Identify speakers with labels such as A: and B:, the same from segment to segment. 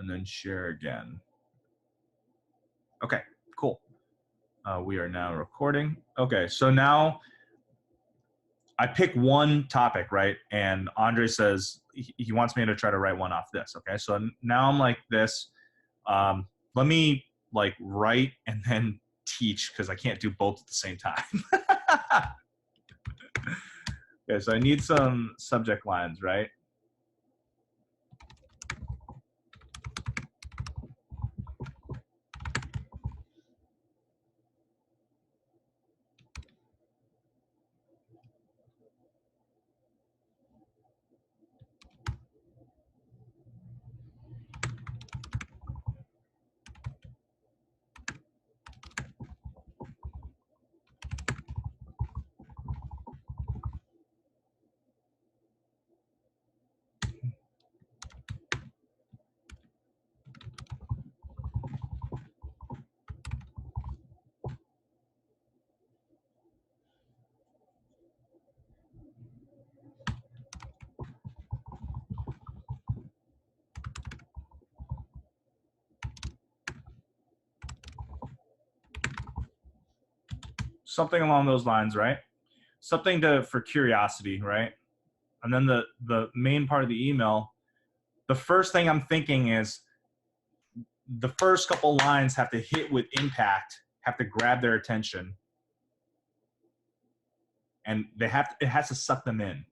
A: and then share again. Okay, cool. We are now recording. Okay, so now I pick one topic, right? And Andre says he wants me to try to write one off this. Okay, so now I'm like this. Let me like write and then teach because I can't do both at the same time. Okay, so I need some subject lines, right? Something along those lines, right? Something for curiosity, right? And then the main part of the email, the first thing I'm thinking is the first couple lines have to hit with impact, have to grab their attention, and it has to suck them in.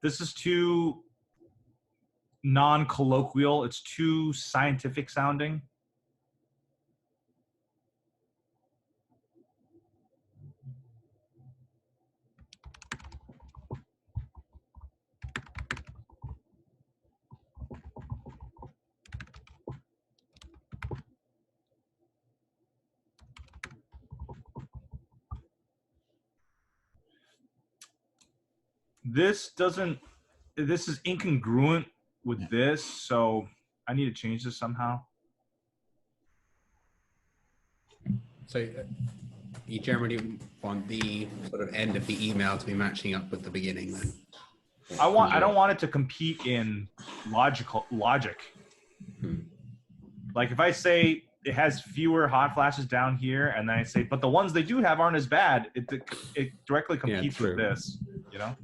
A: This is too non-colloquial. It's too scientific sounding. This is incongruent with this, so I need to change this somehow.
B: So you generally want the sort of end of the email to be matching up with the beginning then?
A: I don't want it to compete in logic. Like if I say it has fewer hot flashes down here, and then I say, but the ones they do have aren't as bad, it directly competes with this, you know?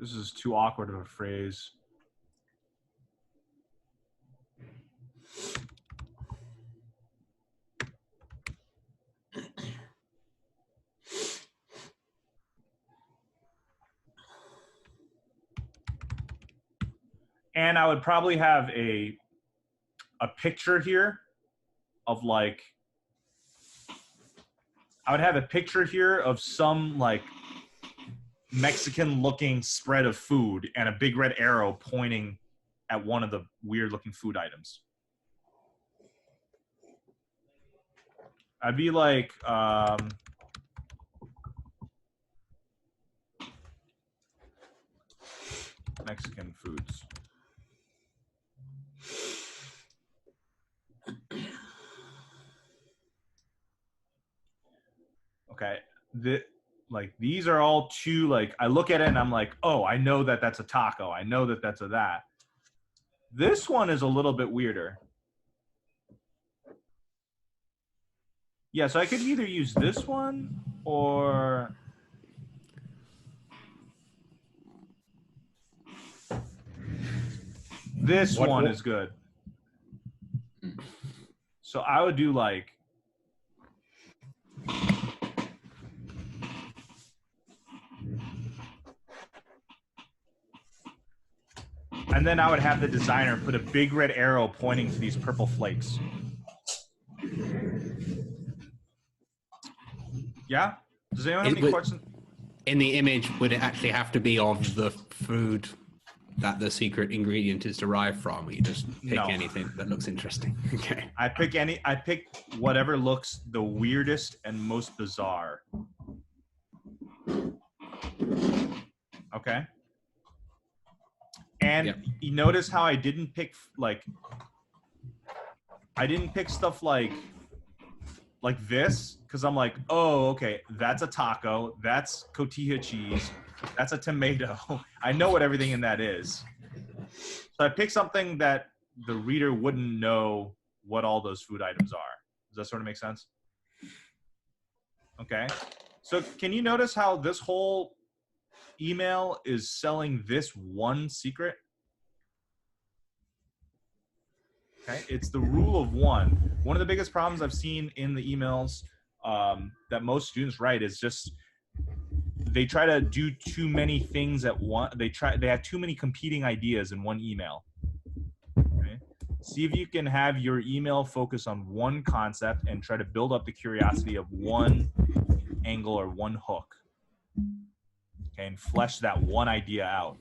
A: This is too awkward of a phrase. And I would probably have a picture here of like, I would have a picture here of some like Mexican looking spread of food and a big red arrow pointing at one of the weird looking food items. I'd be like, Mexican foods. Okay. Like these are all too like, I look at it and I'm like, oh, I know that that's a taco. I know that that's a that. This one is a little bit weirder. Yeah, so I could either use this one or this one is good. So I would do like, and then I would have the designer put a big red arrow pointing to these purple flakes. Yeah? Does anyone have any questions?
B: In the image, would it actually have to be of the food that the secret ingredient is derived from? Or you just pick anything that looks interesting? Okay.
A: I pick whatever looks the weirdest and most bizarre. Okay. And you notice how I didn't pick like, I didn't pick stuff like this, because I'm like, oh, okay, that's a taco, that's cotija cheese, that's a tomato. I know what everything in that is. So I picked something that the reader wouldn't know what all those food items are. Does that sort of make sense? Okay. So can you notice how this whole email is selling this one secret? Okay, it's the rule of one. One of the biggest problems I've seen in the emails that most students write is just they try to do too many things at once. They have too many competing ideas in one email. Okay? See if you can have your email focus on one concept and try to build up the curiosity of one angle or one hook. Okay, and flesh that one idea out.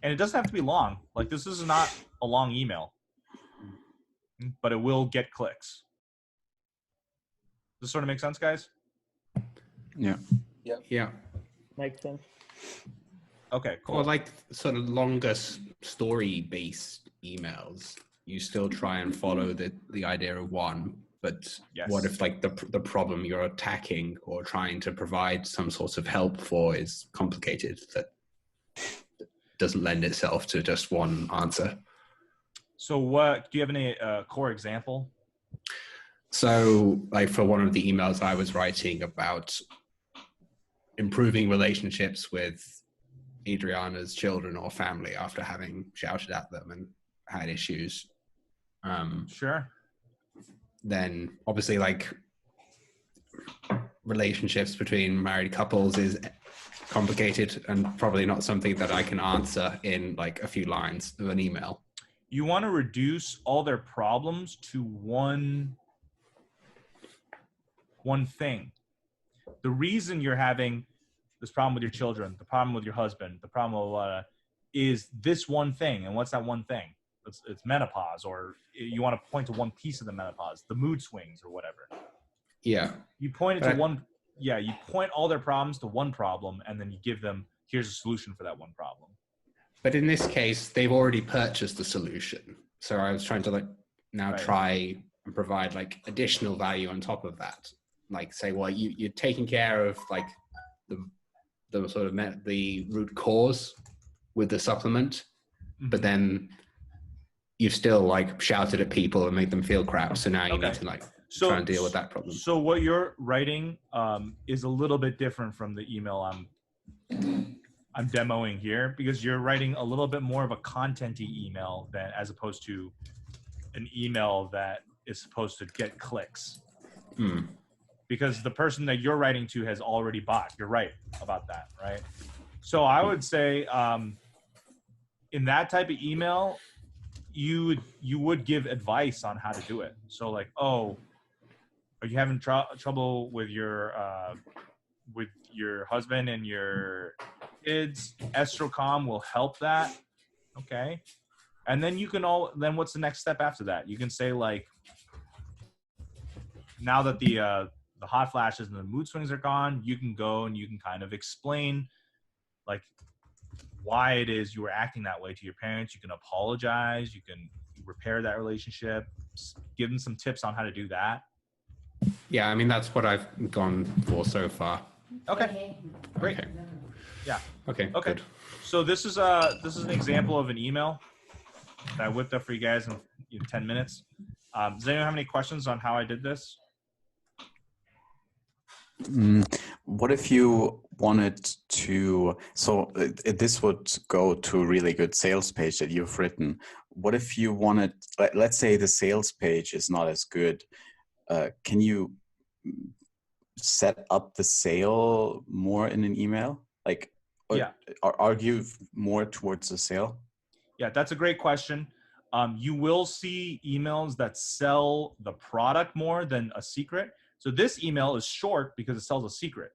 A: And it doesn't have to be long. Like this is not a long email, but it will get clicks. Does this sort of make sense, guys?
C: Yeah.
B: Yeah.
D: Makes sense.
B: Okay, cool. Or like sort of longer story-based emails, you still try and follow the idea of one, but what if like the problem you're attacking or trying to provide some sort of help for is complicated, that doesn't lend itself to just one answer?
A: So do you have any core example?
B: So like for one of the emails I was writing about improving relationships with Adriana's children or family after having shouted at them and had issues.
A: Sure.
B: Then obviously like relationships between married couples is complicated and probably not something that I can answer in like a few lines of an email.
A: You want to reduce all their problems to one thing. The reason you're having this problem with your children, the problem with your husband, the problem with is this one thing. And what's that one thing? It's menopause, or you want to point to one piece of the menopause, the mood swings or whatever.
B: Yeah.
A: You point it to one. Yeah. You point all their problems to one problem, and then you give them, here's a solution for that one problem.
B: But in this case, they've already purchased the solution. So I was trying to like now try and provide like additional value on top of that. Like say, well, you're taking care of like the sort of the root cause with the supplement, but then you've still like shouted at people and made them feel crap. So now you need to like try and deal with that problem.
A: So what you're writing is a little bit different from the email I'm demoing here, because you're writing a little bit more of a content-y email than as opposed to an email that is supposed to get clicks. Because the person that you're writing to has already bought. You're right about that, right? So I would say in that type of email, you would give advice on how to do it. So like, oh, are you having trouble with your husband and your kids? Estrocom will help that. Okay. And then then what's the next step after that? You can say like, now that the hot flashes and the mood swings are gone, you can go and you can kind of explain like why it is you were acting that way to your parents. You can apologize. You can repair that relationship. Give them some tips on how to do that.
B: Yeah, I mean, that's what I've gone for so far.
A: Okay, great.
B: Okay.
A: Yeah.
B: Okay. Good.
A: So this is an example of an email that I whipped up for you guys in 10 minutes. Does anyone have any questions on how I did this?
C: What if you wanted to, so this would go to a really good sales page that you've written. What if you wanted, let's say the sales page is not as good. Can you set up the sale more in an email? Like, argue more towards the sale?
A: Yeah, that's a great question. You will see emails that sell the product more than a secret. So this email is short because it sells a secret,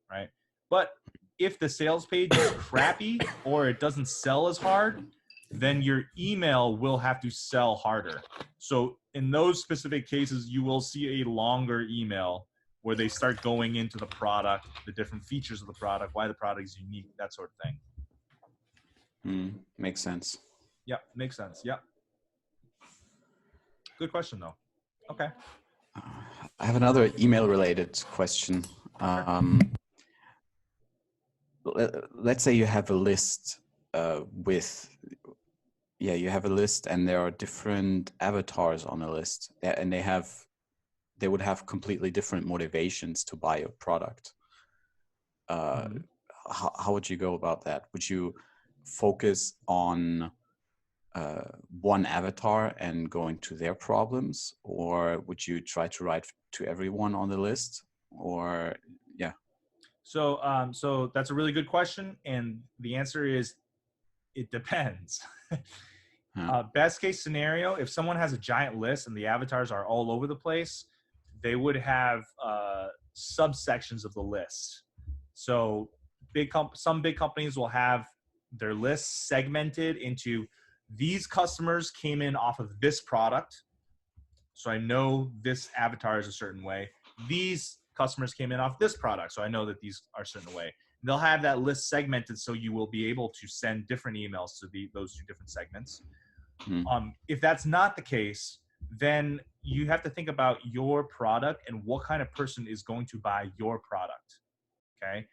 A: right? But if the sales page is crappy or it doesn't sell as hard, then your email will have to sell harder. So in those specific cases, you will see a longer email where they start going into the product, the different features of the product, why the product is unique, that sort of thing.
C: Makes sense.
A: Yeah, makes sense. Yeah. Good question, though. Okay.
C: I have another email-related question. Let's say you have a list you have a list and there are different avatars on a list, and they would have completely different motivations to buy a product. How would you go about that? Would you focus on one avatar and going to their problems, or would you try to write to everyone on the list? Or
A: so that's a really good question, and the answer is it depends. Best case scenario, if someone has a giant list and the avatars are all over the place, they would have subsections of the list. So some big companies will have their lists segmented into, these customers came in off of this product, so I know this avatar is a certain way. These customers came in off this product, so I know that these are a certain way. They'll have that list segmented so you will be able to send different emails to those two different segments. If that's not the case, then you have to think about your product and what kind of person is going to buy your product. Okay.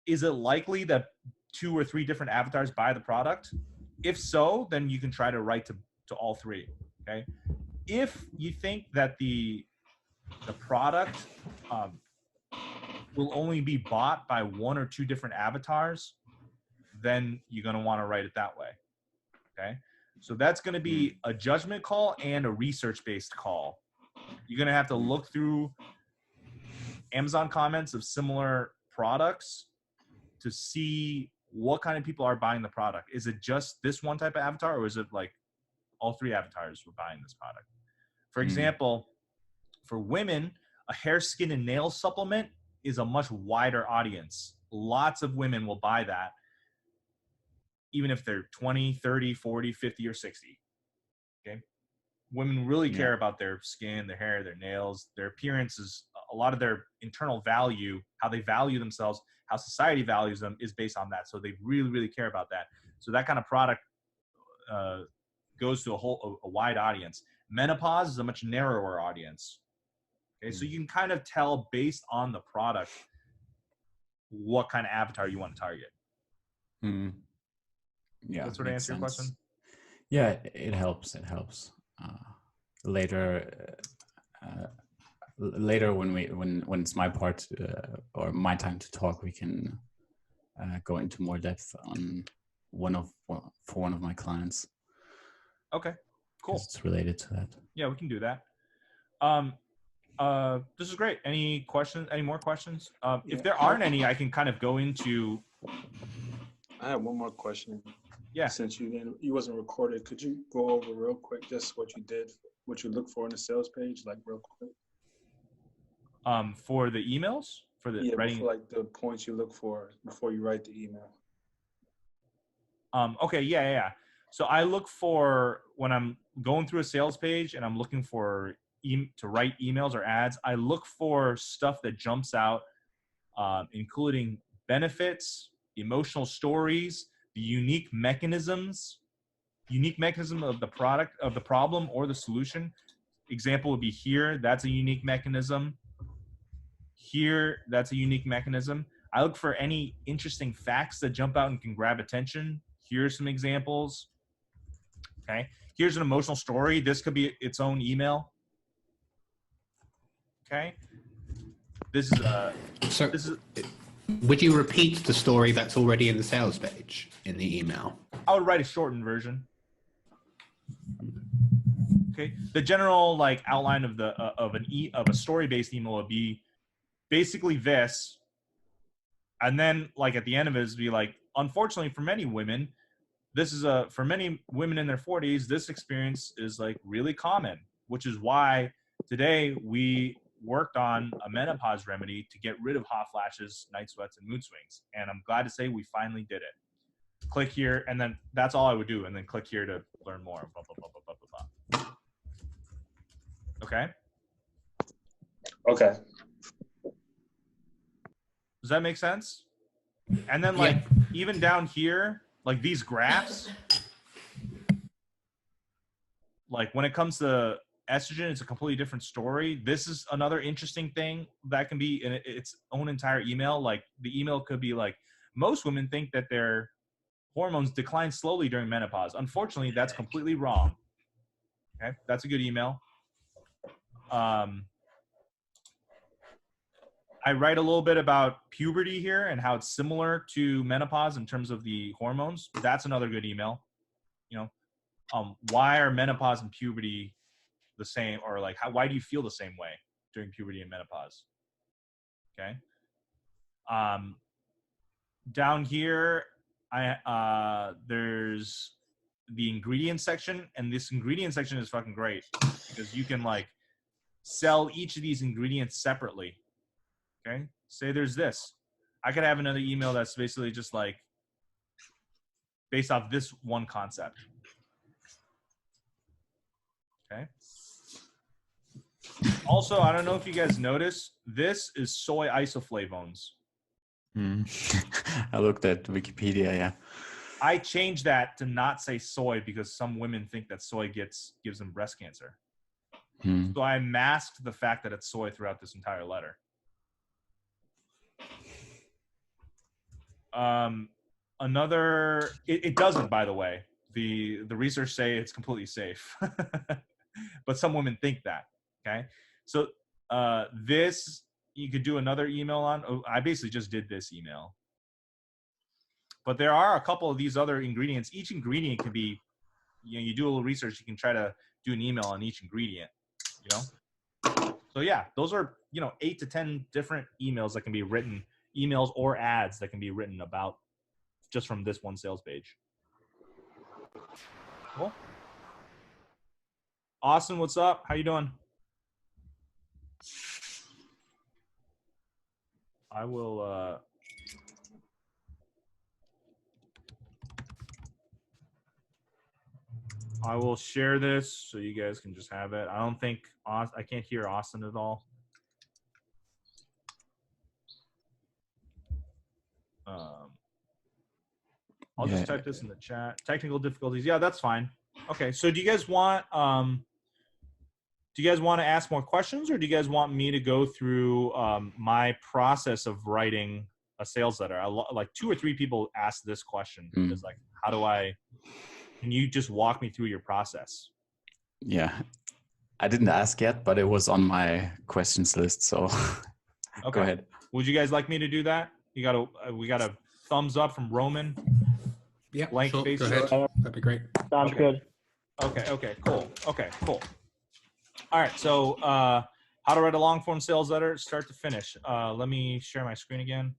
A: Is it likely that 2 or 3 different avatars buy the product? If so, then you can try to write to all 3. Okay. If you think that the product will only be bought by 1 or 2 different avatars, then you're going to want to write it that way. Okay. So that's going to be a judgment call and a research-based call. You're going to have to look through Amazon comments of similar products to see what kind of people are buying the product. Is it just this one type of avatar, or is it like all 3 avatars were buying this product? For example, for women, a hair, skin, and nail supplement is a much wider audience. Lots of women will buy that. even if they're 20, 30, 40, 50, or 60. Okay. Women really care about their skin, their hair, their nails, their appearance is a lot of their internal value, how they value themselves, how society values them is based on that. So they really, really care about that. So that kind of product goes to a wide audience. Menopause is a much narrower audience. Okay, so you can kind of tell based on the product what kind of avatar you want to target.
C: Yeah,
A: that sort of answer your question.
C: Yeah, it helps. It helps. Later when it's my part or my time to talk, we can go into more depth on for one of my clients.
A: Okay, cool.
C: It's related to that.
A: Yeah, we can do that. This is great. Any questions? Any more questions? If there aren't any, I can kind of go into.
D: I have one more question.
A: Yeah.
D: Since you wasn't recorded, could you go over real quick just what you did, what you look for in the sales page, like real quick?
A: For the emails, for the writing,
D: for like the points you look for before you write the email.
A: Okay. Yeah. So I look for when I'm going through a sales page and I'm looking for to write emails or ads. I look for stuff that jumps out, including benefits, emotional stories, the unique mechanism of the product, of the problem or the solution. Example would be here. That's a unique mechanism. Here, that's a unique mechanism. I look for any interesting facts that jump out and can grab attention. Here's some examples. Okay. Here's an emotional story. This could be its own email. Okay. This is
B: would you repeat the story that's already in the sales page in the email?
A: I would write a shortened version. Okay. The general like outline of the of a story-based email would be basically this, and then like at the end of it is be like, unfortunately for many women, this is for many women in their 40s, this experience is like really common, which is why today we worked on a menopause remedy to get rid of hot flashes, night sweats, and mood swings. And I'm glad to say we finally did it. Click here, and then that's all I would do, and then click here to learn more. Blah, blah, blah, blah, blah, blah. Okay?
D: Okay.
A: Does that make sense? And then like even down here, like these graphs, like when it comes to estrogen, it's a completely different story. This is another interesting thing that can be in its own entire email. Like the email could be like, most women think that their hormones decline slowly during menopause. Unfortunately, that's completely wrong. Okay, that's a good email. I write a little bit about puberty here and how it's similar to menopause in terms of the hormones. That's another good email. You know, why are menopause and puberty the same, or like why do you feel the same way during puberty and menopause? Okay. Down here, there's the ingredient section, and this ingredient section is fucking great because you can like sell each of these ingredients separately. Okay, say there's this. I could have another email that's basically just like based off this one concept. Okay. Also, I don't know if you guys noticed, this is soy isoflavones.
C: I looked at Wikipedia, yeah.
A: I changed that to not say soy because some women think that soy gives them breast cancer. So I masked the fact that it's soy throughout this entire letter. It doesn't, by the way. The research say it's completely safe, but some women think that. Okay, so this you could do another email on. Oh, I basically just did this email, but there are a couple of these other ingredients. Each ingredient can be, you do a little research. You can try to do an email on each ingredient. So yeah, those are 8 to 10 different emails that can be written. Emails or ads that can be written about just from this one sales page. Cool. Austin, what's up? How you doing? I will I will share this so you guys can just have it. I don't think I can't hear Austin at all. I'll just type this in the chat. Technical difficulties. Yeah, that's fine. Okay, so do you guys want to ask more questions, or do you guys want me to go through my process of writing a sales letter? Like 2 or 3 people asked this question. It's like, how do I? Can you just walk me through your process?
C: Yeah, I didn't ask yet, but it was on my questions list. So
A: okay.
C: Go ahead.
A: Would you guys like me to do that? We got a thumbs up from Roman.
B: Yeah,
A: blank
B: sure.
A: face.
B: Go ahead. That'd be great.
E: Sounds good.
A: Okay, cool. All right, so how to write a long form sales letter, start to finish. Let me share my screen again.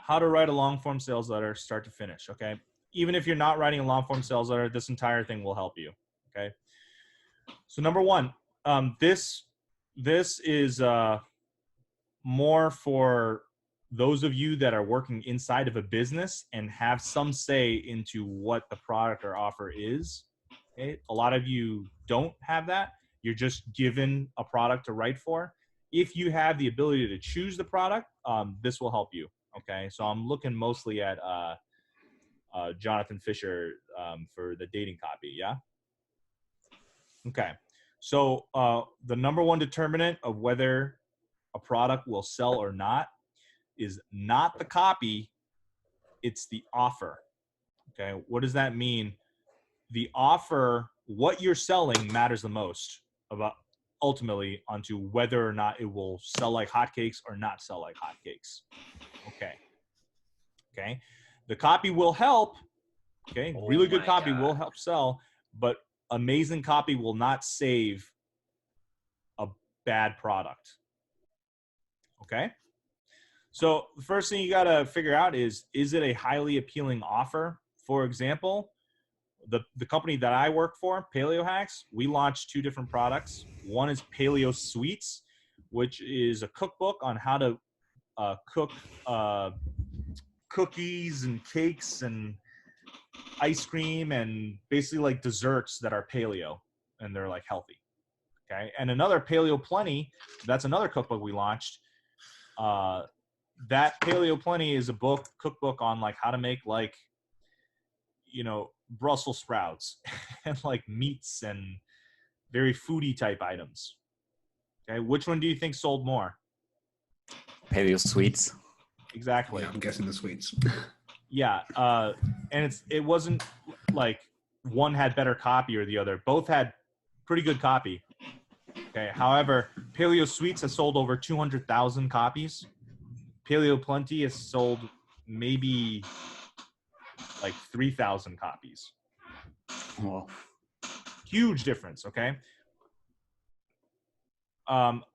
A: How to write a long form sales letter, start to finish, okay? Even if you're not writing a long form sales letter, this entire thing will help you, okay? So number one, this is more for those of you that are working inside of a business and have some say into what the product or offer is. Okay? A lot of you don't have that. You're just given a product to write for. If you have the ability to choose the product, this will help you. Okay, so I'm looking mostly at Jonathan Fisher for the dating copy. Yeah. Okay, so the number one determinant of whether a product will sell or not is not the copy, it's the offer. Okay, what does that mean? The offer, what you're selling, matters the most about ultimately onto whether or not it will sell like hotcakes or not sell like hotcakes. Okay, the copy will help. Okay, really good copy will help sell, but amazing copy will not save a bad product. Okay, so the first thing you got to figure out is it a highly appealing offer? For example, the company that I work for, Paleo Hacks, we launched 2 different products. One is Paleo Sweets, which is a cookbook on how to cook cookies and cakes and ice cream and basically like desserts that are paleo and they're like healthy. Okay, and another Paleo Plenty, that's another cookbook we launched. That Paleo Plenty is a cookbook on like how to make like, you know, Brussels sprouts and like meats and very foodie type items. Okay, which one do you think sold more?
C: Paleo Sweets.
A: Exactly.
B: Yeah, I'm guessing the sweets.
A: Yeah, and it wasn't like one had better copy or the other. Both had pretty good copy. Okay, however, Paleo Sweets has sold over 200,000 copies. Paleo Plenty has sold maybe like 3,000 copies.
C: Wow.
A: Huge difference, okay?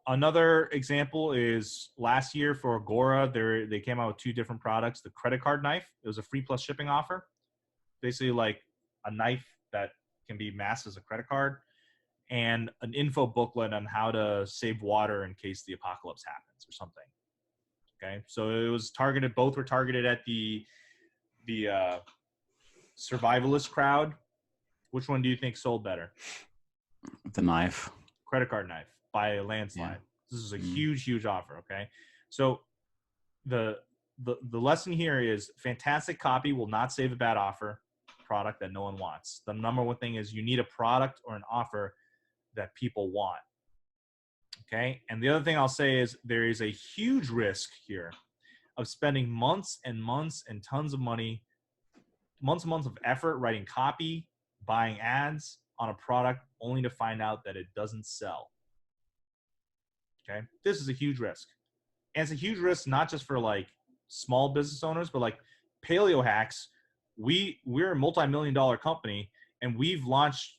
A: Another example is last year for Agora, they came out with 2 different products. The credit card knife, it was a free plus shipping offer. Basically like a knife that can be masked as a credit card, and an info booklet on how to save water in case the apocalypse happens or something. Okay, so it was targeted, both were targeted at the survivalist crowd. Which one do you think sold better?
C: The knife.
A: Credit card knife by a landslide. Yeah. This is a huge offer. Okay, so the lesson here is fantastic copy will not save a bad offer product that no one wants. The number one thing is you need a product or an offer that people want. Okay, and the other thing I'll say is there is a huge risk here of spending months and months and tons of money, months and months of effort writing copy, buying ads on a product only to find out that it doesn't sell. Okay, this is a huge risk. And it's a huge risk not just for like small business owners, but like Paleo Hacks, we're a multi-million-dollar company, and we've launched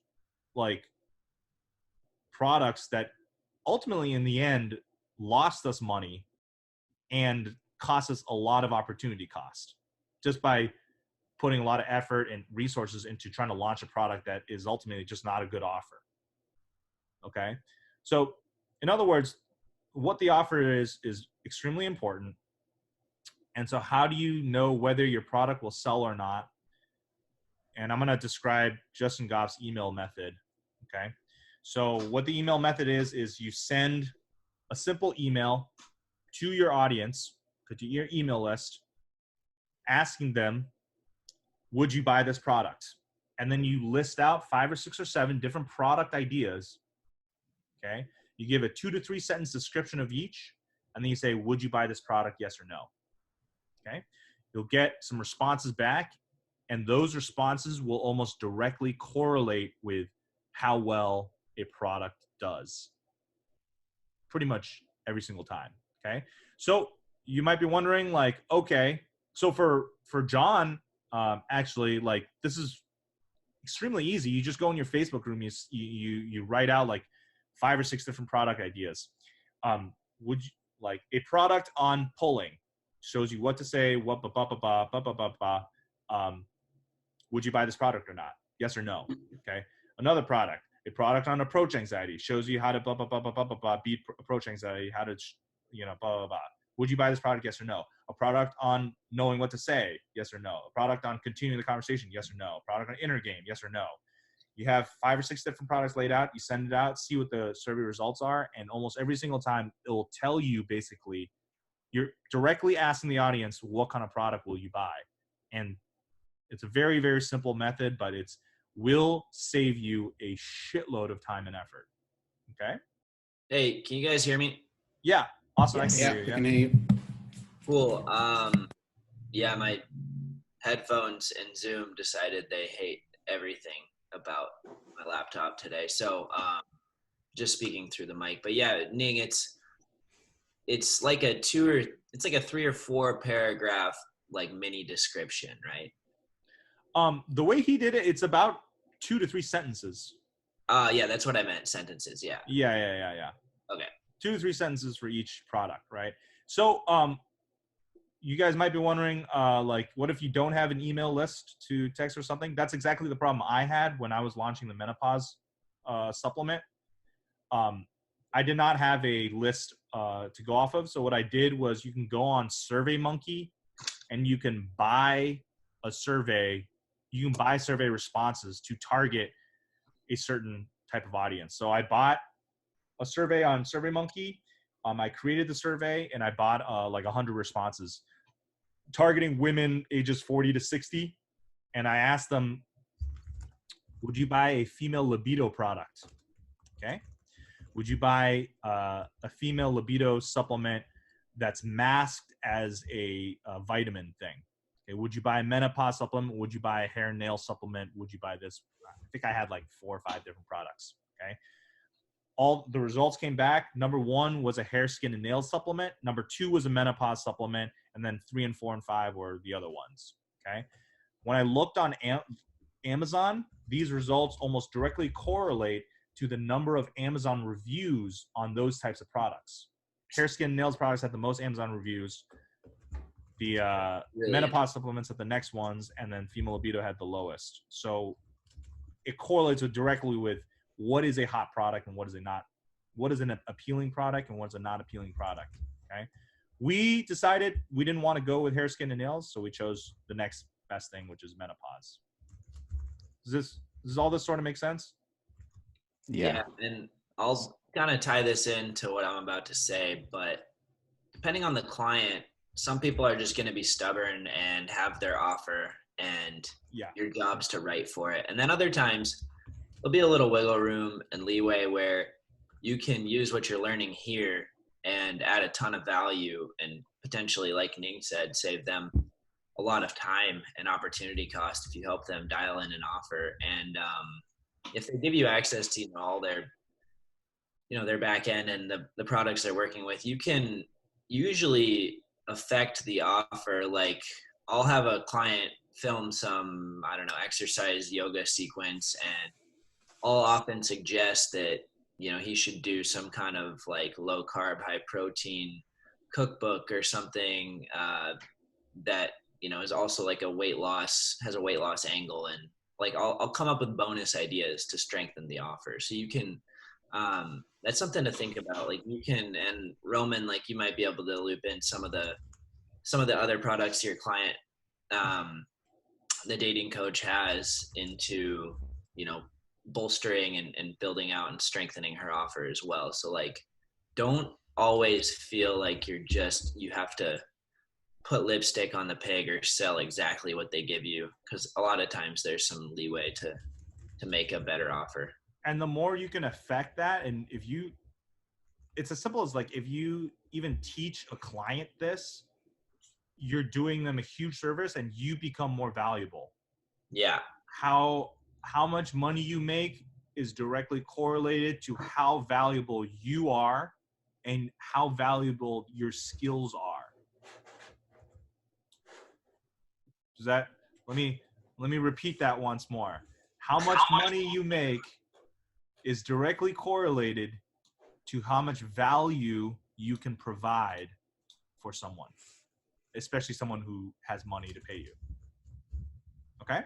A: like products that ultimately in the end lost us money and cost us a lot of opportunity cost just by putting a lot of effort and resources into trying to launch a product that is ultimately just not a good offer. Okay, so in other words, what the offer is extremely important, And so how do you know whether your product will sell or not? And I'm going to describe Justin Goff's email method. Okay. So what the email method is you send a simple email to your audience, to your email list, asking them, would you buy this product? And then you list out 5 or 6 or 7 different product ideas. Okay. You give a 2 to 3 sentence description of each, and then you say, would you buy this product? Yes or no. Okay. You'll get some responses back, and those responses will almost directly correlate with how well a product does. Pretty much every single time. Okay. So you might be wondering, like, okay, so for John, actually, like, this is extremely easy. You just go in your Facebook room, you write out like 5 or 6 different product ideas. Would you like a product on pulling? Shows you what to say, what would you buy this product or not? Yes or no? Okay. Another product, a product on approach anxiety, shows you how to beat approach anxiety, how to, Would you buy this product? Yes or no? A product on knowing what to say? Yes or no? A product on continuing the conversation? Yes or no? A product on inner game? Yes or no? You have 5 or 6 different products laid out. You send it out, see what the survey results are, and almost every single time it will tell you basically, you're directly asking the audience, what kind of product will you buy? And it's a very, very simple method, but it will save you a shitload of time and effort. Okay?
E: Hey, can you guys hear me?
A: Yeah. Awesome.
B: Yes.
A: I can hear you.
B: I can hear you.
E: Cool. Yeah, my headphones and Zoom decided they hate everything about my laptop today. So just speaking through the mic. But yeah, Ning, it's like a 3 or 4 paragraph like mini description, right?
A: The way he did it, it's about 2 to 3 sentences.
E: Yeah, that's what I meant. Sentences. Yeah.
A: Yeah.
E: Okay.
A: 2 to 3 sentences for each product, right? So, you guys might be wondering, like, what if you don't have an email list to text or something? That's exactly the problem I had when I was launching the menopause supplement. I did not have a list to go off of. So what I did was you can go on SurveyMonkey and you can buy a survey. You can buy survey responses to target a certain type of audience. So I bought a survey on SurveyMonkey. I created the survey and I bought like 100 responses targeting women ages 40 to 60. And I asked them, would you buy a female libido product? Okay. Would you buy a female libido supplement that's masked as a vitamin thing? Okay. Would you buy a menopause supplement? Would you buy a hair and nail supplement? Would you buy this? I think I had like 4 or 5 different products. Okay. All the results came back. Number 1 was a hair, skin, and nail supplement. Number 2 was a menopause supplement. And then 3 and 4 and 5 were the other ones. Okay. When I looked on Amazon, these results almost directly correlate to the number of Amazon reviews on those types of products. Hair, skin, nails products had the most Amazon reviews. The
E: Really?
A: menopause supplements had the next ones, and then female libido had the lowest. So it correlates directly with what is a hot product and what is an appealing product and what is a not appealing product. Okay. We decided we didn't want to go with hair, skin, and nails, so we chose the next best thing, which is menopause. Does all this sort of make sense?
E: Yeah, and I'll kind of tie this into what I'm about to say, but depending on the client, some people are just going to be stubborn and have their offer, and your job's to write for it. And then other times, there'll be a little wiggle room and leeway where you can use what you're learning here and add a ton of value and potentially, like Ning said, save them a lot of time and opportunity cost if you help them dial in an offer. And if they give you access to all their their back end and the products they're working with, you can usually affect the offer. Like, I'll have a client film some, I don't know, exercise yoga sequence, and I'll often suggest that he should do some kind of like low carb, high protein cookbook or something that is also like has a weight loss angle, and like I'll come up with bonus ideas to strengthen the offer. So you can that's something to think about. Like you can, and Roman, like you might be able to loop in some of the some of the other products your client, the dating coach has into, you know, bolstering and building out and strengthening her offer as well. So like, don't always feel like you have to put lipstick on the pig or sell exactly what they give you, because a lot of times there's some leeway to make a better offer.
A: And the more you can affect that, and it's as simple as like, if you even teach a client this, you're doing them a huge service and you become more valuable.
E: Yeah.
A: How much money you make is directly correlated to how valuable you are and how valuable your skills are. Does that, let me repeat that once more. How much money you make is directly correlated to how much value you can provide for someone, especially someone who has money to pay you. Okay?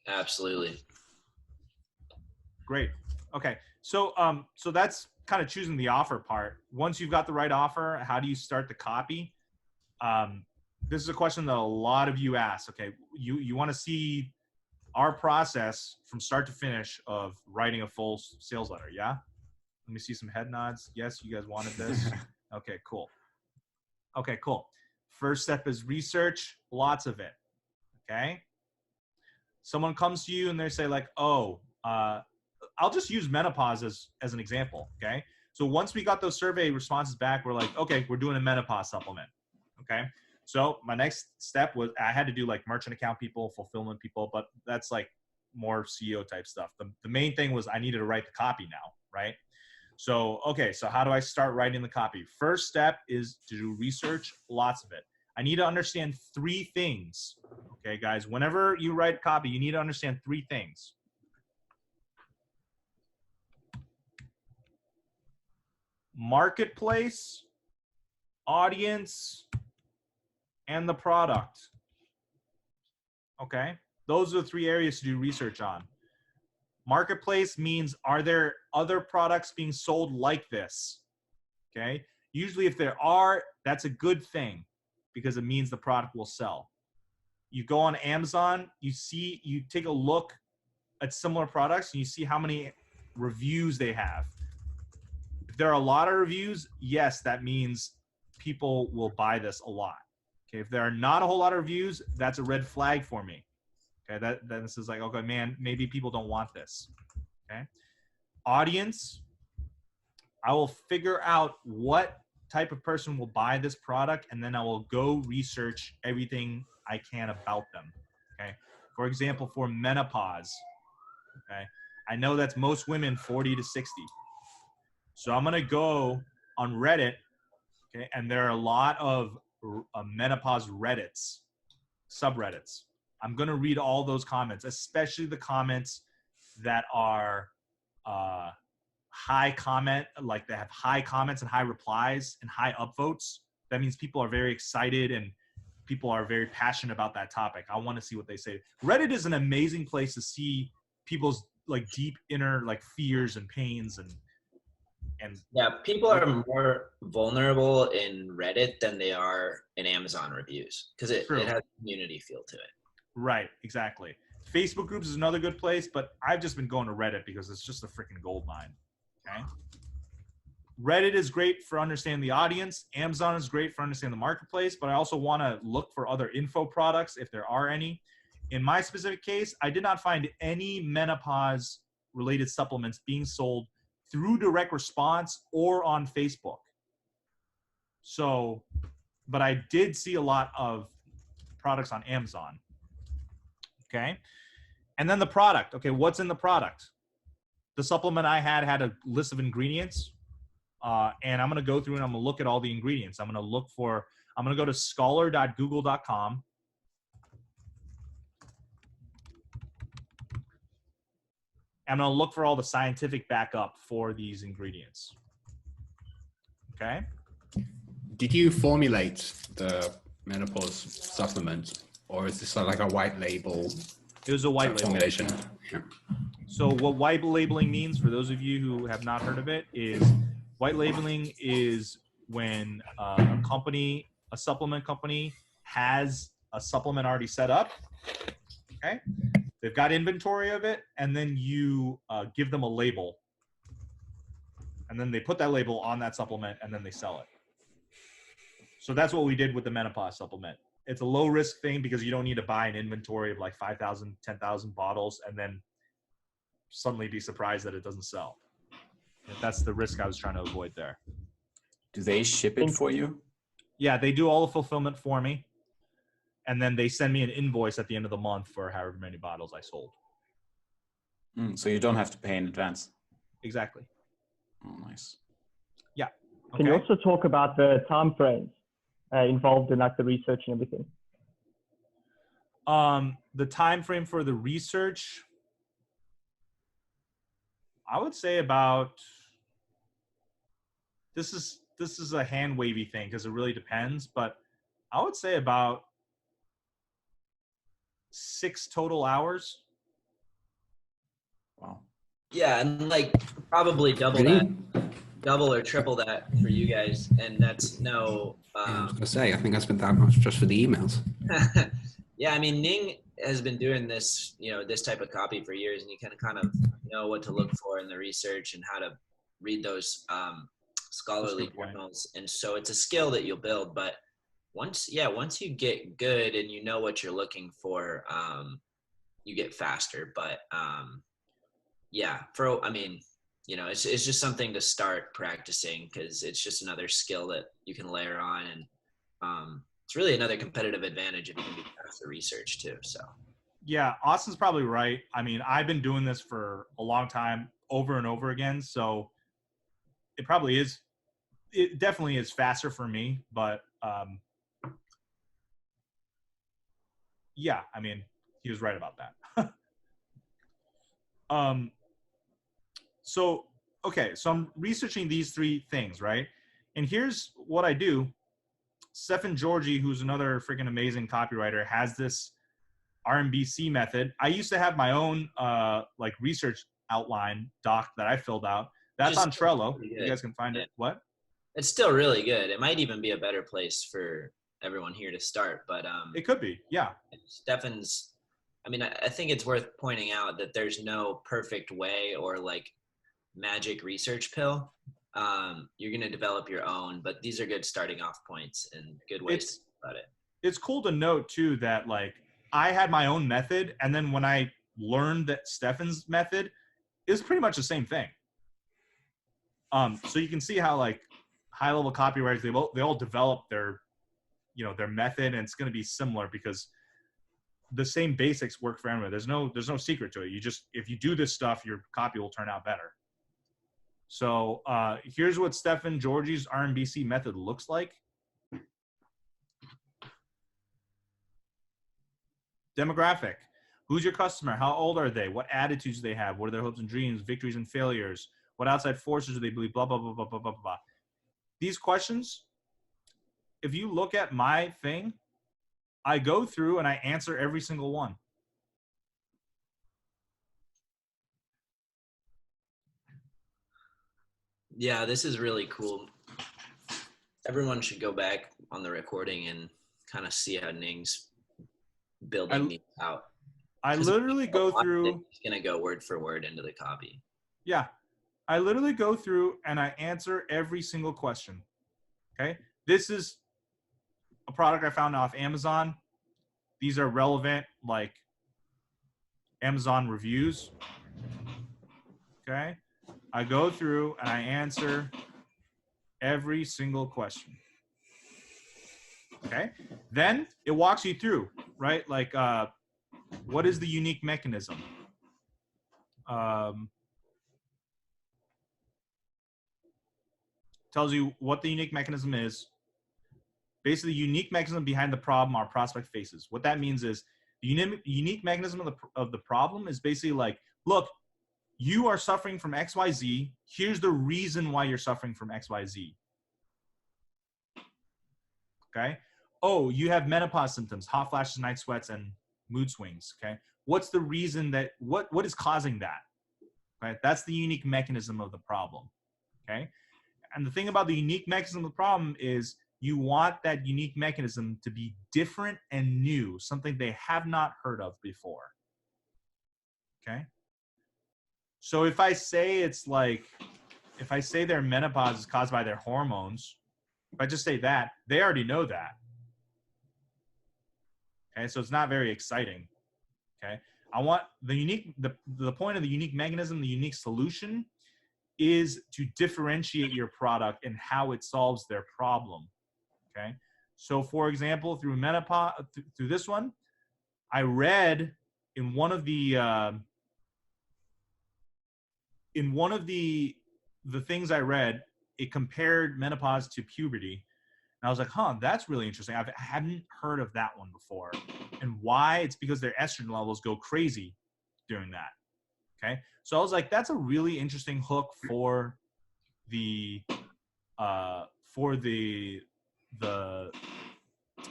E: Absolutely.
A: Great. Okay. So that's kind of choosing the offer part. Once you've got the right offer, how do you start the copy? This is a question that a lot of you ask. Okay. You want to see our process from start to finish of writing a full sales letter. Yeah. Let me see some head nods. Yes, you guys wanted this. Okay, cool. Okay, cool. First step is research, lots of it. Okay. Someone comes to you and they say like, oh, I'll just use menopause as an example. Okay. So once we got those survey responses back, we're like, okay, we're doing a menopause supplement. Okay. So my next step was I had to do like merchant account people, fulfillment people, but that's like more CEO type stuff. The main thing was I needed to write the copy now, right? So, okay, so how do I start writing the copy? First step is to do research, lots of it. I need to understand 3 things. Okay, guys, whenever you write copy, you need to understand 3 things. Marketplace, audience, and the product. Okay, those are the 3 areas to do research on. Marketplace means, are there other products being sold like this? Okay, usually if there are, that's a good thing because it means the product will sell. You go on Amazon, you take a look at similar products and you see how many reviews they have. If there are a lot of reviews, yes, that means people will buy this a lot. Okay, if there are not a whole lot of reviews, that's a red flag for me. Okay, then this is like, okay, man, maybe people don't want this. Okay, audience, I will figure out what type of person will buy this product, and then I will go research everything I can about them. Okay, for example, for menopause, okay, I know that's most women 40 to 60. So I'm gonna go on Reddit, okay, and there are a lot of menopause Reddits, subreddits. I'm going to read all those comments, especially the comments that are high comment, like they have high comments and high replies and high upvotes. That means people are very excited and people are very passionate about that topic. I want to see what they say. Reddit is an amazing place to see people's like deep inner like fears and pains and
E: yeah, people are more vulnerable in Reddit than they are in Amazon reviews because it has a community feel to it.
A: Right, exactly. Facebook groups is another good place, but I've just been going to Reddit because it's just a freaking gold mine. Okay. Reddit is great for understanding the audience. Amazon is great for understanding the marketplace, but I also want to look for other info products if there are any. In my specific case, I did not find any menopause related supplements being sold through direct response or on Facebook. So, but I did see a lot of products on Amazon. Okay. And then the product. Okay. What's in the product? The supplement I had a list of ingredients. And I'm going to go through and I'm going to look at all the ingredients. I'm going to go to scholar.google.com. I'm going to look for all the scientific backup for these ingredients. Okay.
B: Did you formulate the menopause supplement, or is this like a white label?
A: It was a white label
B: formulation. Yeah.
A: So what white labeling means, for those of you who have not heard of it, is white labeling is when a supplement company has a supplement already set up. Okay. They've got inventory of it, and then you give them a label. And then they put that label on that supplement, and then they sell it. So that's what we did with the menopause supplement. It's a low risk thing because you don't need to buy an inventory of like 5,000, 10,000 bottles and then suddenly be surprised that it doesn't sell. That's the risk I was trying to avoid there.
C: Do they ship it for you?
A: Yeah, they do all the fulfillment for me. And then they send me an invoice at the end of the month for however many bottles I sold.
C: So you don't have to pay in advance.
A: Exactly.
C: Oh, nice.
A: Yeah. Okay.
F: Can you also talk about the time frames involved in like the research and everything?
A: The time frame for the research, I would say about, this is a hand wavy thing because it really depends, but I would say about 6 total hours.
C: Wow.
E: Yeah, and like probably double or triple that for you guys, and that's no.
B: I was gonna say, I think I spent that much just for the emails.
E: Yeah, I mean, Ning has been doing this, this type of copy for years, and you kind of know what to look for in the research and how to read those scholarly journals, and so it's a skill that you'll build. But once you get good and you know what you're looking for, you get faster. But it's just something to start practicing because it's just another skill that you can layer on, and it's really another competitive advantage if you can do faster research too. So
A: yeah, Austin's probably right. I mean, I've been doing this for a long time, over and over again, so it definitely is faster for me, but yeah, I mean, he was right about that. So I'm researching these 3 things, right? And here's what I do. Stefan Georgi, who's another freaking amazing copywriter, has this RMBC method. I used to have my own like research outline doc that I filled out. That's on Trello. You guys can find it. What?
E: It's still really good. It might even be a better place for everyone here to start, but
A: it could be. Yeah.
E: Stefan's, I mean, I think it's worth pointing out that there's no perfect way or like magic research pill. You're going to develop your own, but these are good starting off points and good ways to think about it. It's
A: cool to note too that like I had my own method, and then when I learned that Stefan's method is pretty much the same thing. So you can see how like high level copywriters, they all develop their method, and it's going to be similar because the same basics work for everyone. There's no secret to it. If you do this stuff, your copy will turn out better. So here's what Stefan Georgi's RMBC method looks like. Demographic. Who's your customer? How old are they? What attitudes do they have? What are their hopes and dreams, victories and failures? What outside forces do they believe? Blah, blah, blah, blah, blah, blah, blah. These questions, if you look at my thing, I go through and I answer every single one.
E: Yeah, this is really cool. Everyone should go back on the recording and kind of see how Ning's building these out.
A: I literally go through.
E: He's going to go word for word into the copy.
A: Yeah. I literally go through and I answer every single question. Okay. This is a product I found off Amazon. These are relevant, like Amazon reviews. Okay. I go through and I answer every single question. Okay. Then it walks you through, right? Like, what is the unique mechanism? Tells you what the unique mechanism is. Basically, the unique mechanism behind the problem our prospect faces. What that means is the unique mechanism of the problem is basically like, look, you are suffering from XYZ. Here's the reason why you're suffering from XYZ. Okay. Oh, you have menopause symptoms, hot flashes, night sweats, and mood swings. Okay. What's the reason that, what is causing that? Okay. That's the unique mechanism of the problem. Okay. And the thing about the unique mechanism of the problem is You want that unique mechanism to be different and new, something they have not heard of before. Okay? So if I say their menopause is caused by their hormones, if I just say that, they already know that. Okay, so it's not very exciting. Okay, I want the point of the unique mechanism, the unique solution, is to differentiate your product and how it solves their problem. Okay, so for example, through menopause, through this one, I read in one of the things I read, it compared menopause to puberty. And I was like, huh, that's really interesting. I hadn't heard of that one before. And why? It's because their estrogen levels go crazy during that. Okay. So I was like, that's a really interesting hook for the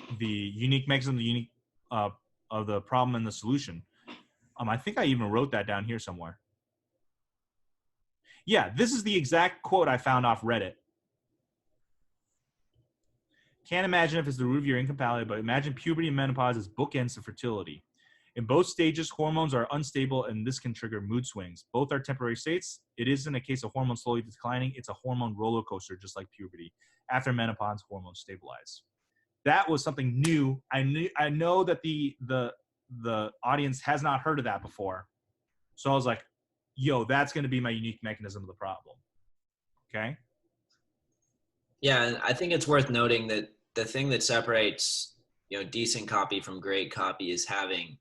A: unique mechanism, the unique of the problem and the solution. I think I even wrote that down here somewhere. Yeah, this is the exact quote I found off Reddit. Can't imagine if it's the root of your incompatibility, but imagine puberty and menopause as bookends to fertility. In both stages, hormones are unstable, and this can trigger mood swings. Both are temporary states. It isn't a case of hormones slowly declining. It's a hormone roller coaster, just like puberty. After menopause, hormones stabilize. That was something new. I know that the audience has not heard of that before. So I was like, yo, that's going to be my unique mechanism of the problem. Okay?
E: Yeah, I think it's worth noting that the thing that separates, decent copy from great copy is having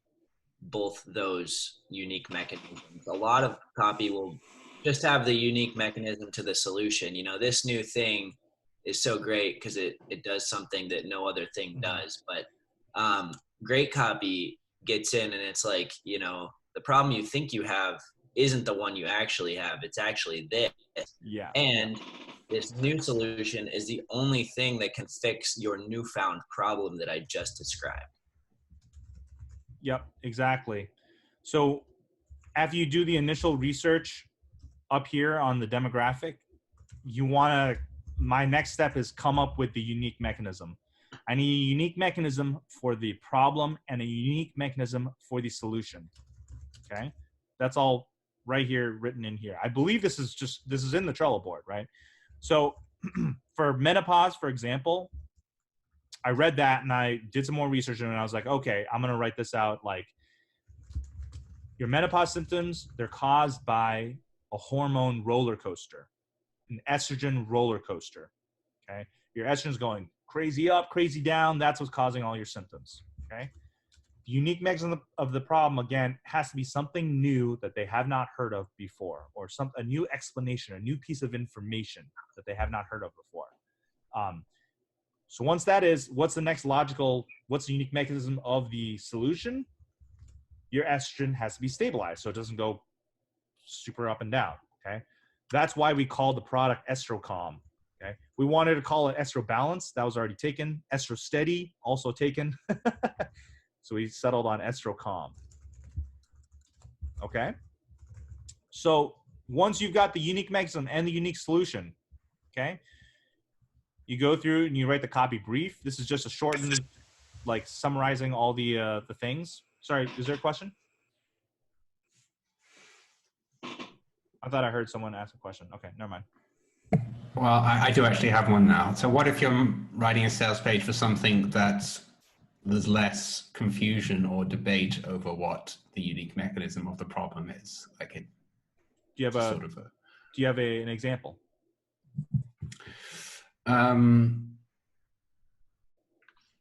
E: both those unique mechanisms. A lot of copy will just have the unique mechanism to the solution. This new thing is so great because it does something that no other thing does. But great copy gets in and it's like, the problem you think you have isn't the one you actually have. It's actually this.
A: Yeah.
E: And this new solution is the only thing that can fix your newfound problem that I just described.
A: Yep, exactly. So after you do the initial research up here on the demographic, my next step is come up with the unique mechanism. I need a unique mechanism for the problem and a unique mechanism for the solution. Okay? That's all right here written in here. I believe this is in the Trello board, right? So for menopause, for example, I read that and I did some more research and I was like, okay, I'm going to write this out. Like, your menopause symptoms, they're caused by a hormone roller coaster, an estrogen roller coaster. Okay. Your estrogen's going crazy up, crazy down. That's what's causing all your symptoms. Okay. The unique mechanism of the problem, again, has to be something new that they have not heard of before, or a new explanation, a new piece of information that they have not heard of before. So once that is, what's the unique mechanism of the solution? Your estrogen has to be stabilized so it doesn't go super up and down. Okay. That's why we call the product Estro Calm. Okay. We wanted to call it Estro Balance. That was already taken. Estro Steady, also taken. So we settled on Estro Calm. Okay. So once you've got the unique mechanism and the unique solution, okay, you go through and you write the copy brief. This is just a shortened, like, summarizing all the things. Sorry, is there a question? I thought I heard someone ask a question. Okay, never mind.
B: Well, I do actually have one now. So what if you're writing a sales page for something there's less confusion or debate over what the unique mechanism of the problem is? Like, do you have
A: an example?
B: Well,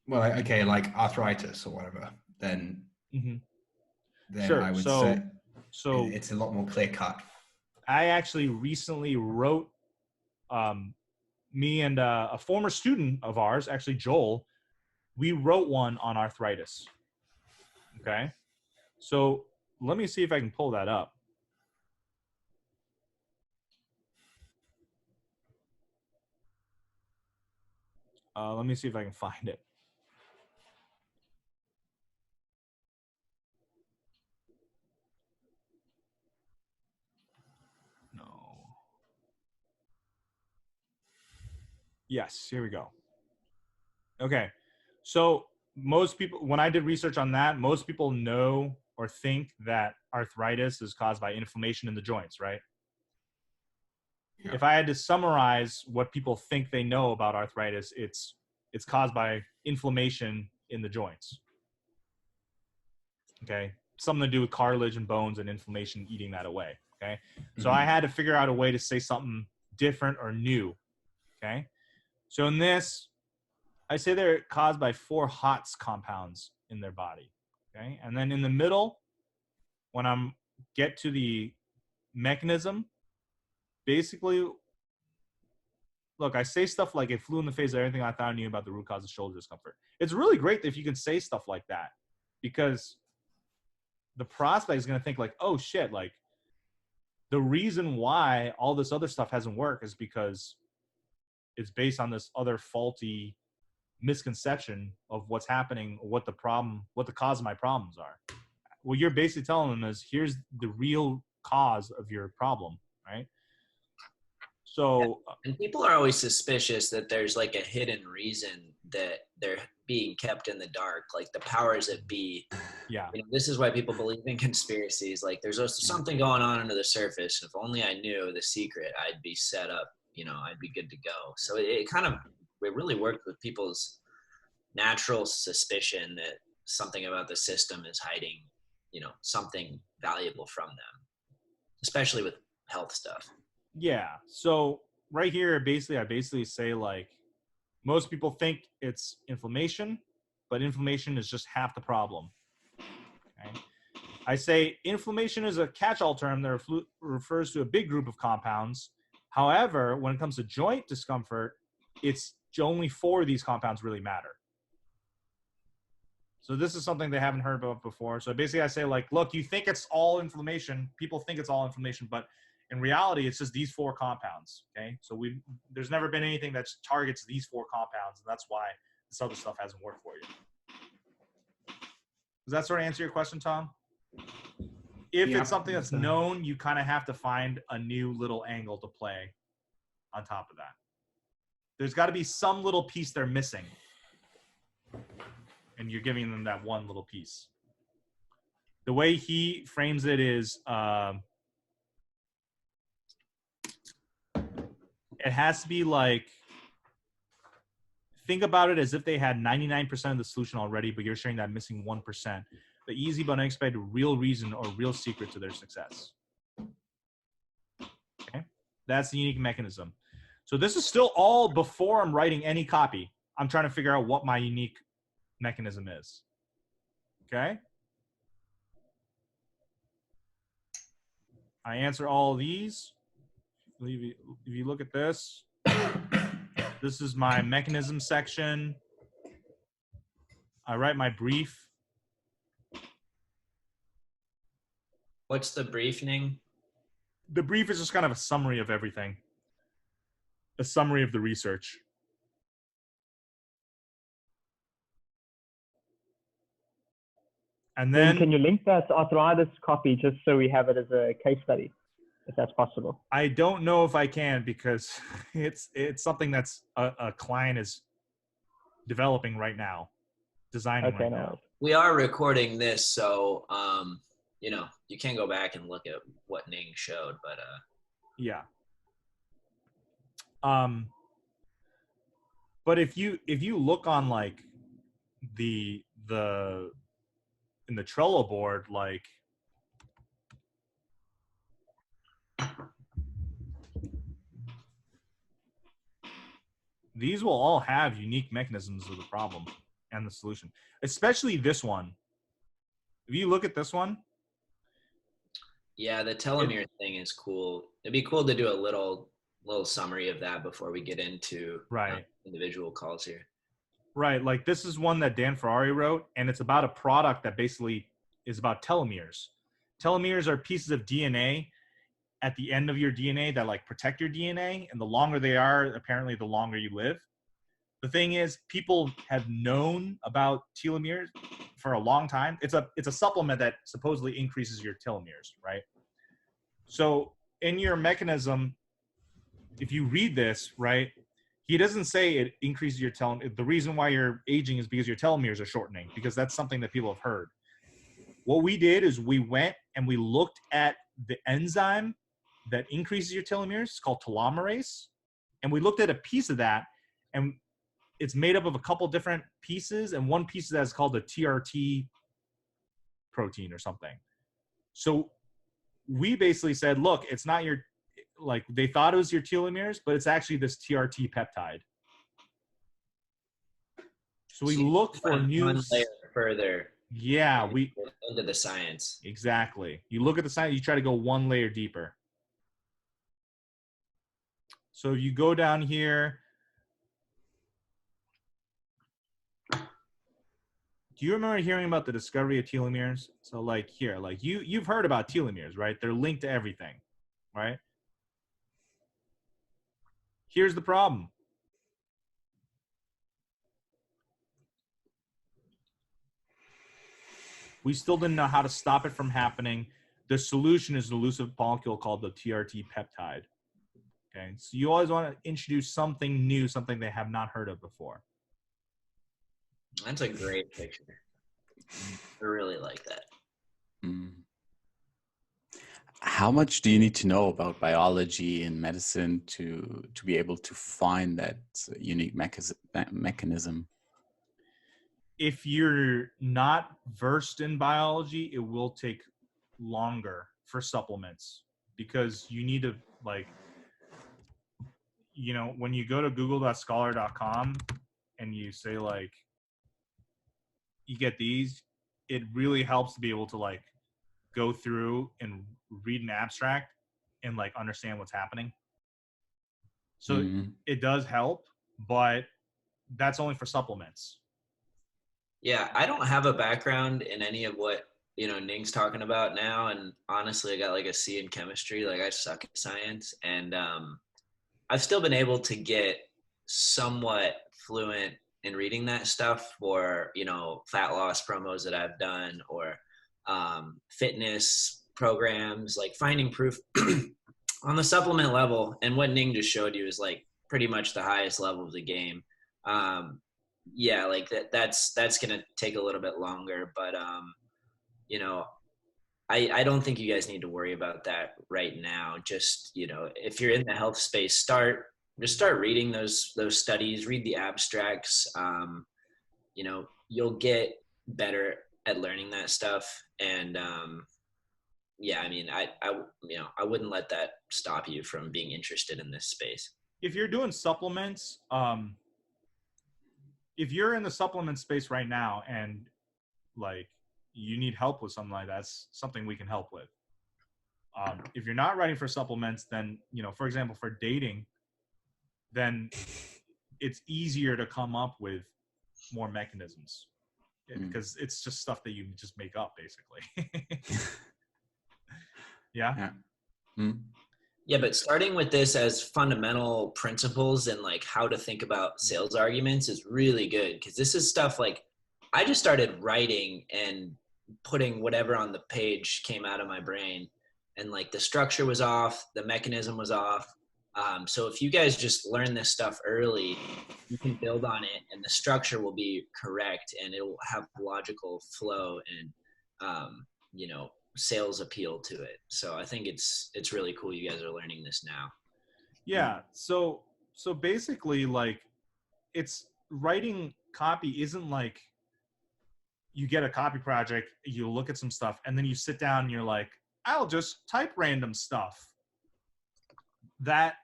B: okay, like arthritis or whatever, then
A: sure.
B: I would say it's a lot more clear cut.
A: I actually recently wrote, me and a former student of ours, actually Joel, we wrote one on arthritis. Okay. So let me see if I can pull that up. Let me see if I can find it. No. Yes, here we go. Okay. So most people, when I did research on that, most people know or think that arthritis is caused by inflammation in the joints, right?
B: Yeah.
A: If I had to summarize what people think they know about arthritis, it's caused by inflammation in the joints. Okay. Something to do with cartilage and bones and inflammation eating that away. Okay. So I had to figure out a way to say something different or new. Okay. So in this, I say they're caused by 4 HOTS compounds in their body. Okay. And then in the middle, when I'm get to the mechanism, basically, look, I say stuff like it flew in the face of everything I thought I knew about the root cause of shoulder discomfort. It's really great if you can say stuff like that, because the prospect is going to think like, oh shit, like the reason why all this other stuff hasn't worked is because it's based on this other faulty misconception of what's happening, what the cause of my problems are. What you're basically telling them is, here's the real cause of your problem, right? So,
E: and people are always suspicious that there's like a hidden reason that they're being kept in the dark, like the powers that be.
A: Yeah.
E: You know, this is why people believe in conspiracies. Like there's also something going on under the surface. If only I knew the secret, I'd be set up, you know, I'd be good to go. So it really worked with people's natural suspicion that something about the system is hiding, you know, something valuable from them, especially with health stuff.
A: Yeah. So right here, I basically say like, most people think it's inflammation, but inflammation is just half the problem. Okay. I say inflammation is a catch-all term that refers to a big group of compounds. However, when it comes to joint discomfort, it's only 4 of these compounds really matter. So this is something they haven't heard about before. So basically I say like, look, you think it's all inflammation. People think it's all inflammation, but in reality, it's just these 4 compounds. Okay. So there's never been anything that targets these 4 compounds. And that's why this other stuff hasn't worked for you. Does that sort of answer your question, Tom? If it's something that's known, you kind of have to find a new little angle to play on top of that. There's got to be some little piece they're missing. And you're giving them that one little piece. The way he frames it is, it has to be like, think about it as if they had 99% of the solution already, but you're sharing that missing 1%. The easy but unexpected real reason or real secret to their success. Okay, that's the unique mechanism. So this is still all before I'm writing any copy. I'm trying to figure out what my unique mechanism is. Okay. I answer all of these. If you look at this, this is my mechanism section. I write my brief.
E: What's the brief, Ning?
A: The brief is just kind of a summary of everything. A summary of the research. And then
F: can you link that arthritis copy just so we have it as a case study, if that's possible?
A: I don't know if I can, because it's something that's a client is developing right now, designing right now.
E: We are recording this, so you know, you can go back and look at what Ning showed, but
A: yeah. But if you look on like the in the Trello board, like these will all have unique mechanisms of the problem and the solution, especially this one. If you look at this one.
E: Yeah, the telomere thing is cool. It'd be cool to do a little summary of that before we get into individual calls here.
A: Right. Like this is one that Dan Ferrari wrote, and it's about a product that basically is about telomeres. Telomeres are pieces of DNA at the end of your DNA that like protect your DNA. And the longer they are, apparently the longer you live. The thing is, people have known about telomeres for a long time. It's a supplement that supposedly increases your telomeres, right? So in your mechanism, if you read this, right, He doesn't say it increases your telomere. The reason why you're aging is because your telomeres are shortening, because that's something that people have heard. What we did is we went and we looked at the enzyme that increases your telomeres. It's called telomerase. And we looked at a piece of that, and it's made up of a couple different pieces, and one piece of that is called the TRT protein or something. So we basically said, look, it's not your, like, they thought it was your telomeres, but it's actually this TRT peptide. So we looked for new
E: one layer further.
A: Yeah, we
E: into the science.
A: Exactly. You look at the science, you try to go one layer deeper. So you go down here. Do you remember hearing about the discovery of telomeres? So like here, like you've heard about telomeres, right? They're linked to everything, right? Here's the problem. We still didn't know how to stop it from happening. The solution is an elusive molecule called the TRT peptide. Okay, so you always want to introduce something new, something they have not heard of before.
E: That's a great picture. I really like that.
C: How much do you need to know about biology and medicine to be able to find that unique mechanism?
A: If you're not versed in biology, it will take longer for supplements, because you need to, like, you know, when you go to google.scholar.com and you say, like, you get these, it really helps to be able to, like, go through and read an abstract and, like, understand what's happening. So it does help, but that's only for supplements.
E: Yeah, I don't have a background in any of what, you know, Ning's talking about now. And honestly, I got like a C in chemistry. Like, I suck at science. And I've still been able to get somewhat fluent in reading that stuff for, you know, fat loss promos that I've done, or fitness programs, like finding proof on the supplement level. And what Ning just showed you is like pretty much the highest level of the game. Yeah, like that's going to take a little bit longer, but you know, I don't think you guys need to worry about that right now. Just, you know, if you're in the health space, start reading those studies, read the abstracts. You know, you'll get better at learning that stuff. And yeah, I mean, I you know, I wouldn't let that stop you from being interested in this space.
A: If you're doing supplements, if you're in the supplement space right now and, like, you need help with something like that, that's something we can help with. If you're not writing for supplements, then, you know, for example, for dating, then it's easier to come up with more mechanisms, because it's just stuff that you just make up, basically. Yeah.
E: Yeah, but starting with this as fundamental principles and like how to think about sales arguments is really good, because this is stuff like I just started writing and putting whatever on the page came out of my brain, and like the structure was off, the mechanism was off. So if you guys just learn this stuff early, you can build on it, and the structure will be correct, and it will have logical flow and you know, sales appeal to it. So I think it's really cool you guys are learning this now.
A: Yeah. So basically, like, it's writing copy isn't like you get a copy project, you look at some stuff, and then you sit down and you're like, I'll just type random stuff. That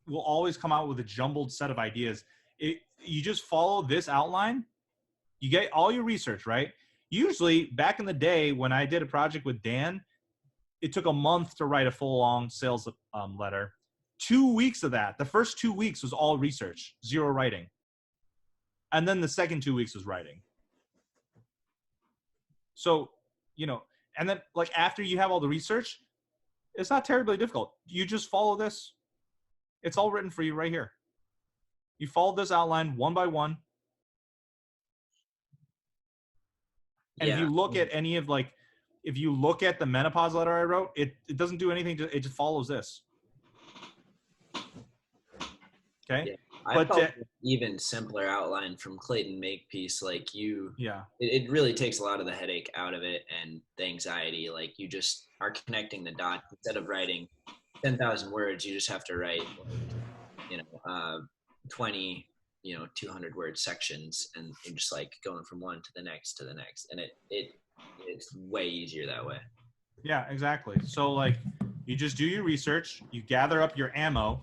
A: will always come out with a jumbled set of ideas. You just follow this outline, you get all your research, right? Usually back in the day when I did a project with Dan, it took a month to write a full long sales letter. 2 weeks of that, the first 2 weeks was all research, zero writing. And then the second 2 weeks was writing. So, you know, and then like after you have all the research, it's not terribly difficult. You just follow this. It's all written for you right here. You follow this outline one by one. And if you look at any of, like, if you look at the menopause letter I wrote, it doesn't do anything. It just follows this. Okay.
E: Yeah. I felt even simpler outline from Clayton Makepeace. Like it really takes a lot of the headache out of it and the anxiety. Like you just are connecting the dots instead of writing 10,000 words. You just have to write, 20, 200 word sections, and you're just like going from one to the next, and it's way easier that way.
A: Yeah, exactly. So like you just do your research, you gather up your ammo,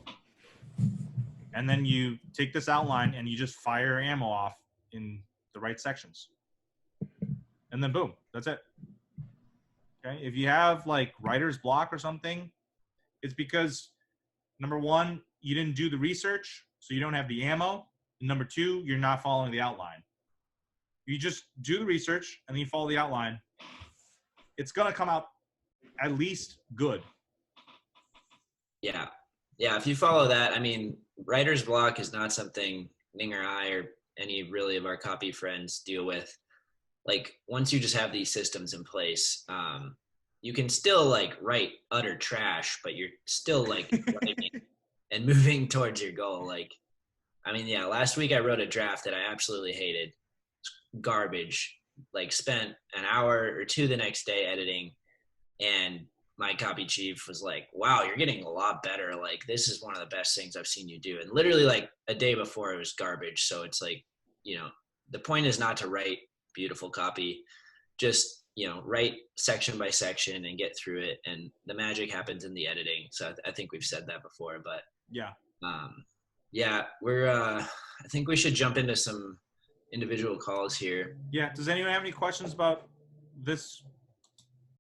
A: and then you take this outline and you just fire ammo off in the right sections. And then boom, that's it. Okay. If you have like writer's block or something, it's because number one, you didn't do the research, so you don't have the ammo. And number two, you're not following the outline. You just do the research and then you follow the outline. It's going to come out at least good.
E: Yeah. Yeah. If you follow that, I mean, writer's block is not something Ning or I or any really of our copy friends deal with. Like once you just have these systems in place, you can still like write utter trash, but you're still like writing and moving towards your goal. Like, I mean, yeah, last week I wrote a draft that I absolutely hated. Garbage. Like spent an hour or two the next day editing, and my copy chief was like, wow, you're getting a lot better. Like, this is one of the best things I've seen you do. And literally like a day before it was garbage. So it's like, the point is not to write beautiful copy, just, write section by section and get through it. And the magic happens in the editing. So I think we've said that before, but we're, I think we should jump into some individual calls here.
A: Yeah. Does anyone have any questions about this